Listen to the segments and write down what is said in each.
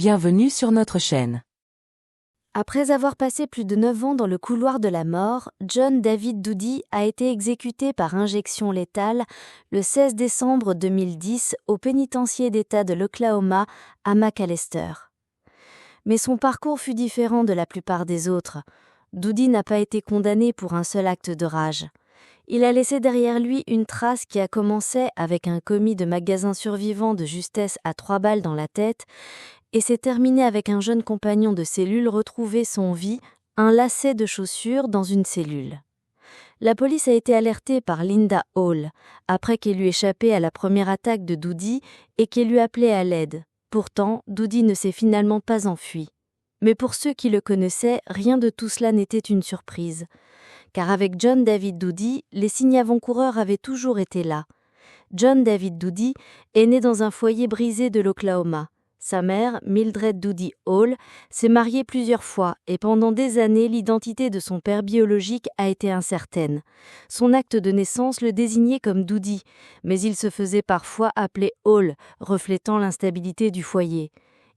Bienvenue sur notre chaîne. Après avoir passé plus de 9 ans dans le couloir de la mort, John David Doody a été exécuté par injection létale le 16 décembre 2010 au pénitencier d'État de l'Oklahoma à McAlester. Mais son parcours fut différent de la plupart des autres. Doody n'a pas été condamné pour un seul acte de rage. Il a laissé derrière lui une trace qui a commencé avec un commis de magasin survivant de justesse à 3 balles dans la tête et s'est terminé avec un jeune compagnon de cellule retrouvé sans vie, un lacet de chaussures dans une cellule. La police a été alertée par Linda Hall après qu'elle eut échappé à la première attaque de Doody et qu'elle eut appelé à l'aide. Pourtant, Doody ne s'est finalement pas enfui. Mais pour ceux qui le connaissaient, rien de tout cela n'était une surprise. Car avec John David Doody, les signes avant-coureurs avaient toujours été là. John David Doody est né dans un foyer brisé de l'Oklahoma. Sa mère, Mildred Doody Hall, s'est mariée plusieurs fois et pendant des années, l'identité de son père biologique a été incertaine. Son acte de naissance le désignait comme Doody, mais il se faisait parfois appeler Hall, reflétant l'instabilité du foyer.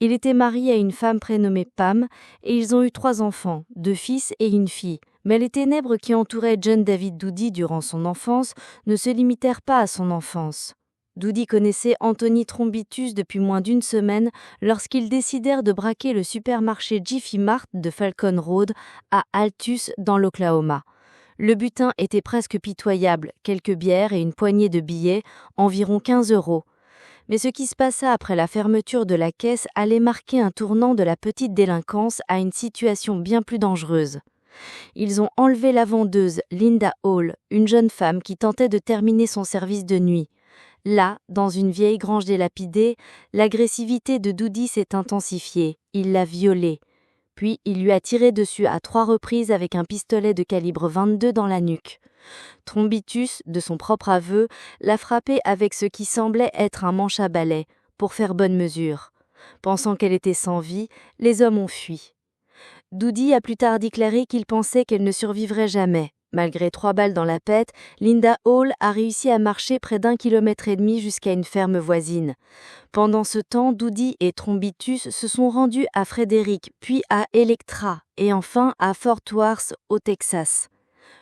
Il était marié à une femme prénommée Pam et ils ont eu 3 enfants, 2 fils et une fille. Mais les ténèbres qui entouraient John David Doody durant son enfance ne se limitèrent pas à son enfance. Doody connaissait Anthony Trombitus depuis moins d'1 semaine lorsqu'ils décidèrent de braquer le supermarché Jiffy Mart de Falcon Road à Altus dans l'Oklahoma. Le butin était presque pitoyable, quelques bières et une poignée de billets, environ 15 €. Mais ce qui se passa après la fermeture de la caisse allait marquer un tournant de la petite délinquance à une situation bien plus dangereuse. Ils ont enlevé la vendeuse Linda Hall, une jeune femme qui tentait de terminer son service de nuit. Là, dans une vieille grange dilapidée, l'agressivité de Doody s'est intensifiée. Il l'a violée. Puis il lui a tiré dessus à 3 reprises avec un pistolet de calibre 22 dans la nuque. Trombitus, de son propre aveu, l'a frappé avec ce qui semblait être un manche à balai, pour faire bonne mesure. Pensant qu'elle était sans vie, les hommes ont fui. Doody a plus tard déclaré qu'il pensait qu'elle ne survivrait jamais. Malgré 3 balles dans la tête, Linda Hall a réussi à marcher près d'1,5 km jusqu'à une ferme voisine. Pendant ce temps, Doody et Trombitus se sont rendus à Frederick, puis à Electra, et enfin à Fort Worth, au Texas.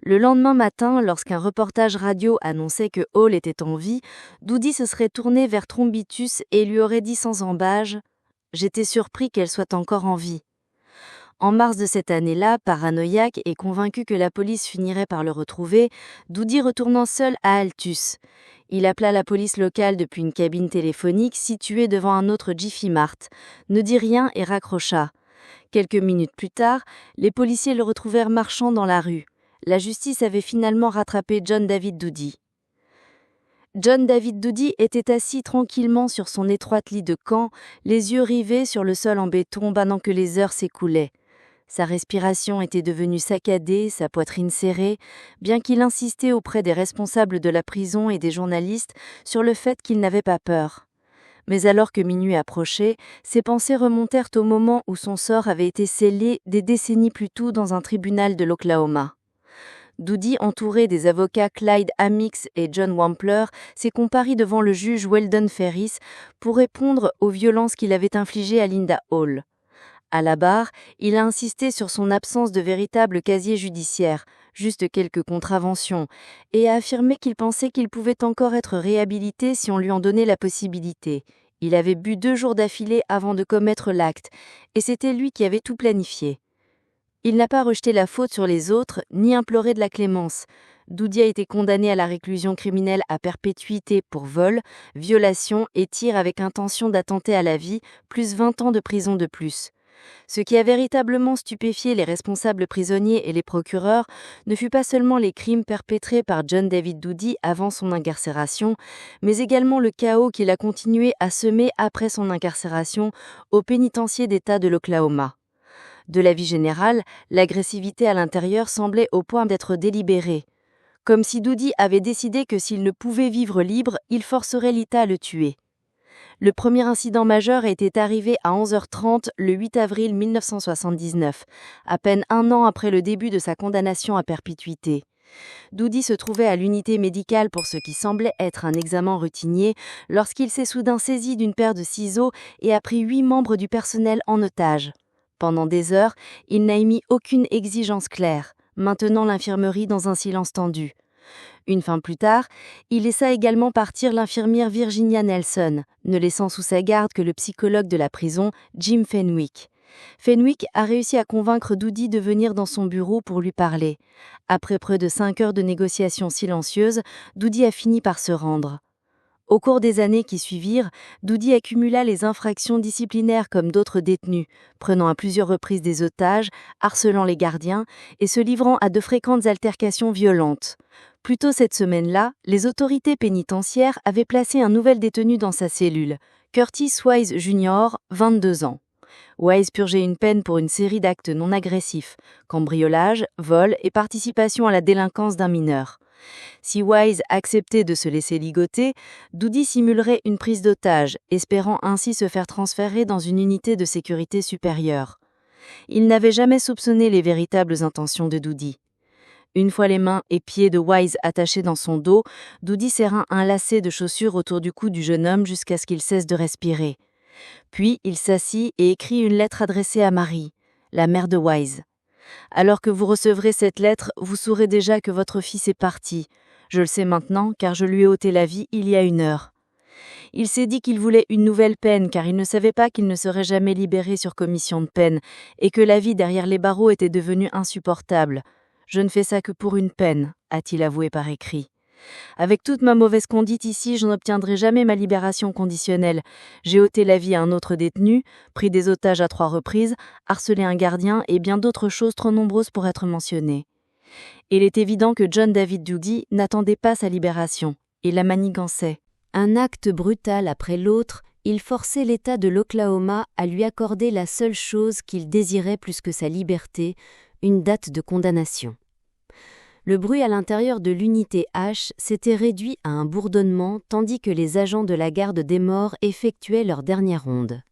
Le lendemain matin, lorsqu'un reportage radio annonçait que Hall était en vie, Doody se serait tourné vers Trombitus et lui aurait dit sans ambages « J'étais surpris qu'elle soit encore en vie ». En mars de cette année-là, paranoïaque et convaincu que la police finirait par le retrouver, Doody retournant seul à Altus. Il appela la police locale depuis une cabine téléphonique située devant un autre Jiffy Mart, ne dit rien et raccrocha. Quelques minutes plus tard, les policiers le retrouvèrent marchant dans la rue. La justice avait finalement rattrapé John David Doody. John David Doody était assis tranquillement sur son étroite lit de camp, les yeux rivés sur le sol en béton pendant que les heures s'écoulaient. Sa respiration était devenue saccadée, sa poitrine serrée, bien qu'il insistait auprès des responsables de la prison et des journalistes sur le fait qu'il n'avait pas peur. Mais alors que minuit approchait, ses pensées remontèrent au moment où son sort avait été scellé des décennies plus tôt dans un tribunal de l'Oklahoma. Doody, entouré des avocats Clyde Amix et John Wampler, s'est comparé devant le juge Weldon Ferris pour répondre aux violences qu'il avait infligées à Linda Hall. À la barre, il a insisté sur son absence de véritable casier judiciaire, juste quelques contraventions, et a affirmé qu'il pensait qu'il pouvait encore être réhabilité si on lui en donnait la possibilité. Il avait bu 2 jours d'affilée avant de commettre l'acte, et c'était lui qui avait tout planifié. Il n'a pas rejeté la faute sur les autres, ni imploré de la clémence. Doody a été condamné à la réclusion criminelle à perpétuité pour vol, violation et tir avec intention d'attenter à la vie, plus 20 ans de prison de plus. Ce qui a véritablement stupéfié les responsables prisonniers et les procureurs ne fut pas seulement les crimes perpétrés par John David Doody avant son incarcération, mais également le chaos qu'il a continué à semer après son incarcération au pénitencier d'État de l'Oklahoma. De l'avis général, l'agressivité à l'intérieur semblait au point d'être délibérée. Comme si Doody avait décidé que s'il ne pouvait vivre libre, il forcerait l'État à le tuer. Le premier incident majeur était arrivé à 11h30 le 8 avril 1979, à peine 1 an après le début de sa condamnation à perpétuité. Doody se trouvait à l'unité médicale pour ce qui semblait être un examen routinier lorsqu'il s'est soudain saisi d'une paire de ciseaux et a pris 8 membres du personnel en otage. Pendant des heures, il n'a émis aucune exigence claire, maintenant l'infirmerie dans un silence tendu. Une fin plus tard, il laissa également partir l'infirmière Virginia Nelson, ne laissant sous sa garde que le psychologue de la prison, Jim Fenwick. Fenwick a réussi à convaincre Doody de venir dans son bureau pour lui parler. Après près de 5 heures de négociations silencieuses, Doody a fini par se rendre. Au cours des années qui suivirent, Doody accumula les infractions disciplinaires comme d'autres détenus, prenant à plusieurs reprises des otages, harcelant les gardiens et se livrant à de fréquentes altercations violentes. Plus tôt cette semaine-là, les autorités pénitentiaires avaient placé un nouvel détenu dans sa cellule, Curtis Wise Jr., 22 ans. Wise purgeait une peine pour une série d'actes non agressifs, cambriolage, vol et participation à la délinquance d'un mineur. Si Wise acceptait de se laisser ligoter, Doody simulerait une prise d'otage, espérant ainsi se faire transférer dans une unité de sécurité supérieure. Il n'avait jamais soupçonné les véritables intentions de Doody. Une fois les mains et pieds de Wise attachés dans son dos, Doody serra un lacet de chaussures autour du cou du jeune homme jusqu'à ce qu'il cesse de respirer. Puis il s'assit et écrit une lettre adressée à Marie, la mère de Wise. « Alors que vous recevrez cette lettre, vous saurez déjà que votre fils est parti. Je le sais maintenant, car je lui ai ôté la vie il y a 1 heure. » Il s'est dit qu'il voulait une nouvelle peine, car il ne savait pas qu'il ne serait jamais libéré sur commission de peine, et que la vie derrière les barreaux était devenue insupportable. « Je ne fais ça que pour une peine », a-t-il avoué par écrit. Avec toute ma mauvaise conduite ici, je n'obtiendrai jamais ma libération conditionnelle. J'ai ôté la vie à un autre détenu, pris des otages à 3 reprises, harcelé un gardien et bien d'autres choses trop nombreuses pour être mentionnées. Il est évident que John David Doody n'attendait pas sa libération. Il la manigançait. Un acte brutal après l'autre, il forçait l'État de l'Oklahoma à lui accorder la seule chose qu'il désirait plus que sa liberté, une date de condamnation. Le bruit à l'intérieur de l'unité H s'était réduit à un bourdonnement tandis que les agents de la garde des morts effectuaient leur dernière ronde.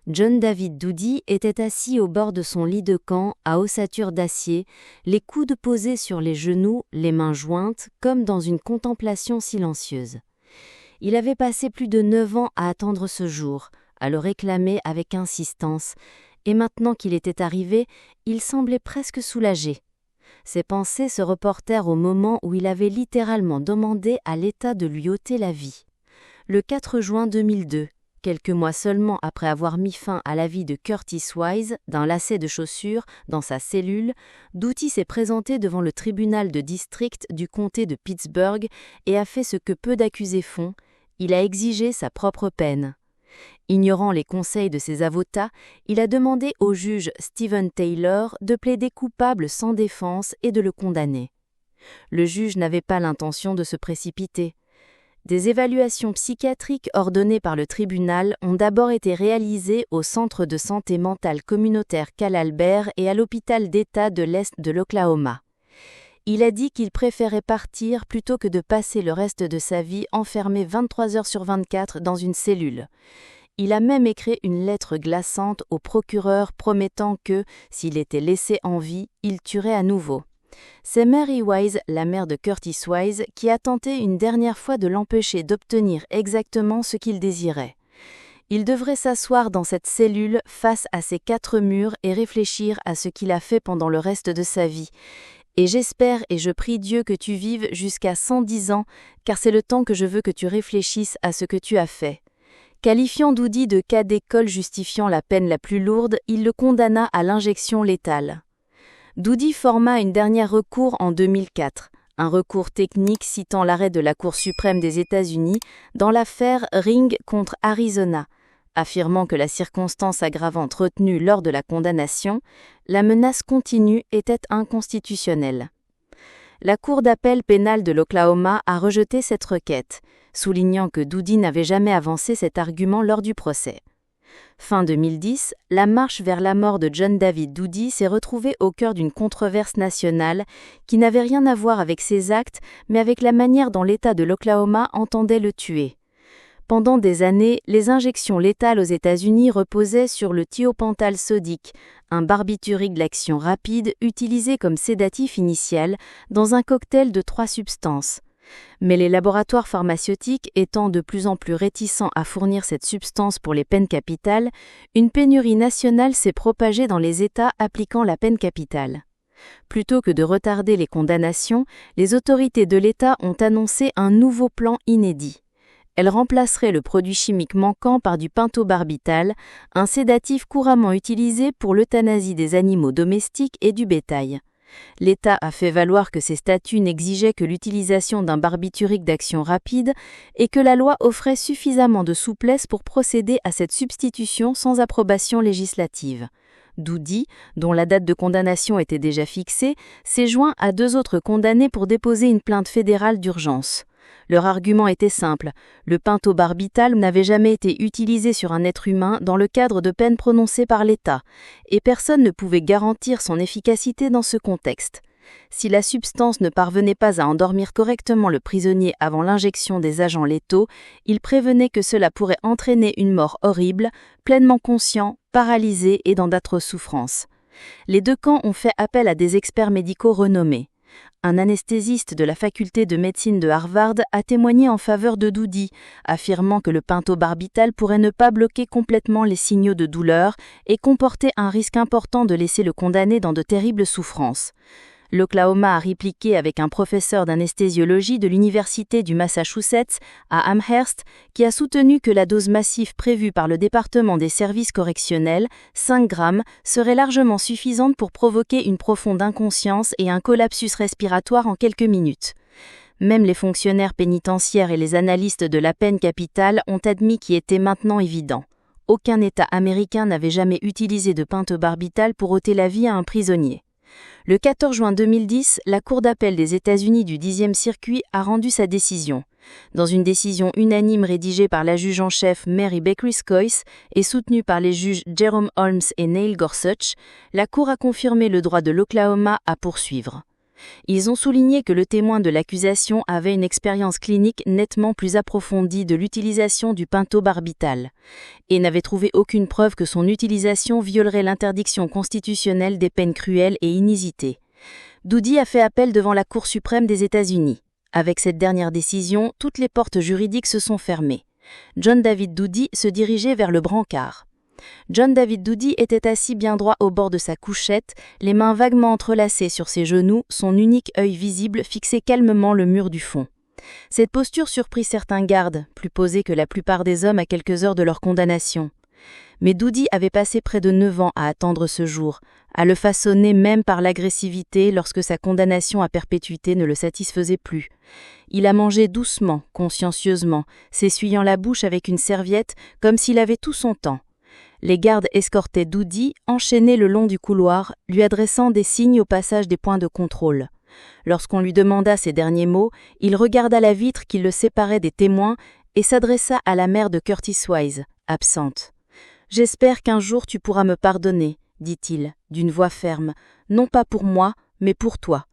John David Doody était assis au bord de son lit de camp à ossature d'acier, les coudes posés sur les genoux, les mains jointes, comme dans une contemplation silencieuse. Il avait passé plus de 9 ans à attendre ce jour, à le réclamer avec insistance, et maintenant qu'il était arrivé, il semblait presque soulagé. Ses pensées se reportèrent au moment où il avait littéralement demandé à l'État de lui ôter la vie. Le 4 juin 2002, quelques mois seulement après avoir mis fin à la vie de Curtis Wise, d'un lacet de chaussures, dans sa cellule, Doody s'est présenté devant le tribunal de district du comté de Pittsburgh et a fait ce que peu d'accusés font, il a exigé sa propre peine. Ignorant les conseils de ses avocats, il a demandé au juge Stephen Taylor de plaider coupable sans défense et de le condamner. Le juge n'avait pas l'intention de se précipiter. Des évaluations psychiatriques ordonnées par le tribunal ont d'abord été réalisées au Centre de santé mentale communautaire Cal Albert et à l'hôpital d'État de l'Est de l'Oklahoma. Il a dit qu'il préférait partir plutôt que de passer le reste de sa vie enfermé 23 heures sur 24 dans une cellule. Il a même écrit une lettre glaçante au procureur promettant que, s'il était laissé en vie, il tuerait à nouveau. C'est Mary Wise, la mère de Curtis Wise, qui a tenté une dernière fois de l'empêcher d'obtenir exactement ce qu'il désirait. Il devrait s'asseoir dans cette cellule face à ces 4 murs et réfléchir à ce qu'il a fait pendant le reste de sa vie. Et j'espère et je prie Dieu que tu vives jusqu'à 110 ans, car c'est le temps que je veux que tu réfléchisses à ce que tu as fait. Qualifiant Doody de cas d'école justifiant la peine la plus lourde, il le condamna à l'injection létale. Doody forma une dernière recours en 2004, un recours technique citant l'arrêt de la Cour suprême des États-Unis dans l'affaire Ring contre Arizona, affirmant que la circonstance aggravante retenue lors de la condamnation, la menace continue, était inconstitutionnelle. La Cour d'appel pénale de l'Oklahoma a rejeté cette requête, soulignant que Doody n'avait jamais avancé cet argument lors du procès. Fin 2010, la marche vers la mort de John David Doody s'est retrouvée au cœur d'une controverse nationale qui n'avait rien à voir avec ses actes, mais avec la manière dont l'État de l'Oklahoma entendait le tuer. Pendant des années, les injections létales aux États-Unis reposaient sur le thiopental sodique, un barbiturique d'action rapide utilisé comme sédatif initial dans un cocktail de 3 substances. Mais les laboratoires pharmaceutiques étant de plus en plus réticents à fournir cette substance pour les peines capitales, une pénurie nationale s'est propagée dans les États appliquant la peine capitale. Plutôt que de retarder les condamnations, les autorités de l'État ont annoncé un nouveau plan inédit. Elle remplacerait le produit chimique manquant par du pentobarbital, un sédatif couramment utilisé pour l'euthanasie des animaux domestiques et du bétail. L'État a fait valoir que ces statuts n'exigeaient que l'utilisation d'un barbiturique d'action rapide et que la loi offrait suffisamment de souplesse pour procéder à cette substitution sans approbation législative. Doody, dont la date de condamnation était déjà fixée, s'est joint à 2 autres condamnés pour déposer une plainte fédérale d'urgence. Leur argument était simple, le pentobarbital n'avait jamais été utilisé sur un être humain dans le cadre de peines prononcées par l'État, et personne ne pouvait garantir son efficacité dans ce contexte. Si la substance ne parvenait pas à endormir correctement le prisonnier avant l'injection des agents létaux, il prévenait que cela pourrait entraîner une mort horrible, pleinement conscient, paralysé et dans d'atroces souffrances. Les 2 camps ont fait appel à des experts médicaux renommés. Un anesthésiste de la faculté de médecine de Harvard a témoigné en faveur de Doody, affirmant que le pentobarbital pourrait ne pas bloquer complètement les signaux de douleur et comporter un risque important de laisser le condamné dans de terribles souffrances. L'Oklahoma a répliqué avec un professeur d'anesthésiologie de l'Université du Massachusetts à Amherst qui a soutenu que la dose massive prévue par le département des services correctionnels, 5 grammes, serait largement suffisante pour provoquer une profonde inconscience et un collapsus respiratoire en quelques minutes. Même les fonctionnaires pénitentiaires et les analystes de la peine capitale ont admis qu'il était maintenant évident. Aucun État américain n'avait jamais utilisé de pentobarbital pour ôter la vie à un prisonnier. Le 14 juin 2010, la Cour d'appel des États-Unis du 10e circuit a rendu sa décision. Dans une décision unanime rédigée par la juge en chef Mary Bakery-Schoyce et soutenue par les juges Jerome Holmes et Neil Gorsuch, la Cour a confirmé le droit de l'Oklahoma à poursuivre. Ils ont souligné que le témoin de l'accusation avait une expérience clinique nettement plus approfondie de l'utilisation du pentobarbital et n'avait trouvé aucune preuve que son utilisation violerait l'interdiction constitutionnelle des peines cruelles et inusitées. Doody a fait appel devant la Cour suprême des États-Unis. Avec cette dernière décision, toutes les portes juridiques se sont fermées. John David Doody se dirigeait vers le brancard. John David Doody était assis bien droit au bord de sa couchette, les mains vaguement entrelacées sur ses genoux, son unique œil visible fixait calmement le mur du fond. Cette posture surprit certains gardes, plus posés que la plupart des hommes à quelques heures de leur condamnation. Mais Doody avait passé près de 9 ans à attendre ce jour, à le façonner même par l'agressivité lorsque sa condamnation à perpétuité ne le satisfaisait plus. Il a mangé doucement, consciencieusement, s'essuyant la bouche avec une serviette comme s'il avait tout son temps. Les gardes escortaient Doody, enchaîné le long du couloir, lui adressant des signes au passage des points de contrôle. Lorsqu'on lui demanda ces derniers mots, il regarda la vitre qui le séparait des témoins et s'adressa à la mère de Curtis Wise, absente. « J'espère qu'un jour tu pourras me pardonner, » dit-il, d'une voix ferme, « non pas pour moi, mais pour toi. »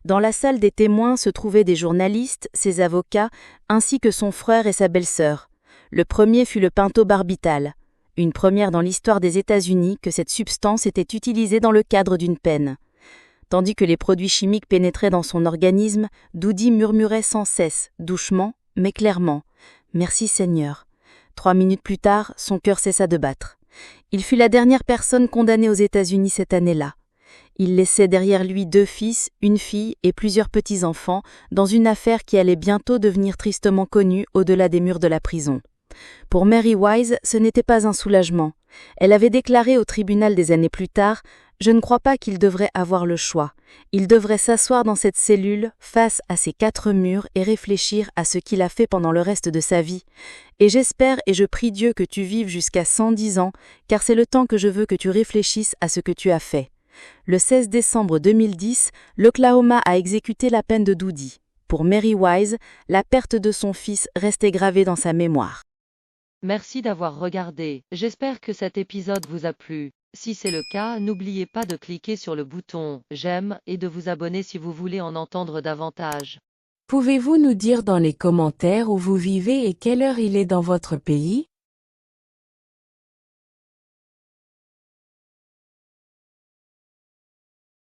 Dans la salle des témoins se trouvaient des journalistes, ses avocats, ainsi que son frère et sa belle-sœur. Le premier fut le pentobarbital. Une première dans l'histoire des États-Unis que cette substance était utilisée dans le cadre d'une peine. Tandis que les produits chimiques pénétraient dans son organisme, Doody murmurait sans cesse, doucement, mais clairement, « Merci Seigneur ». 3 minutes plus tard, son cœur cessa de battre. Il fut la dernière personne condamnée aux États-Unis cette année-là. Il laissait derrière lui 2 fils, une fille et plusieurs petits-enfants dans une affaire qui allait bientôt devenir tristement connue au-delà des murs de la prison. Pour Mary Wise, ce n'était pas un soulagement. Elle avait déclaré au tribunal des années plus tard « Je ne crois pas qu'il devrait avoir le choix. Il devrait s'asseoir dans cette cellule, face à ces 4 murs et réfléchir à ce qu'il a fait pendant le reste de sa vie. Et j'espère et je prie Dieu que tu vives jusqu'à 110 ans, car c'est le temps que je veux que tu réfléchisses à ce que tu as fait. » Le 16 décembre 2010, l'Oklahoma a exécuté la peine de Doody. Pour Mary Wise, la perte de son fils restait gravée dans sa mémoire. Merci d'avoir regardé. J'espère que cet épisode vous a plu. Si c'est le cas, n'oubliez pas de cliquer sur le bouton « J'aime » et de vous abonner si vous voulez en entendre davantage. Pouvez-vous nous dire dans les commentaires où vous vivez et quelle heure il est dans votre pays?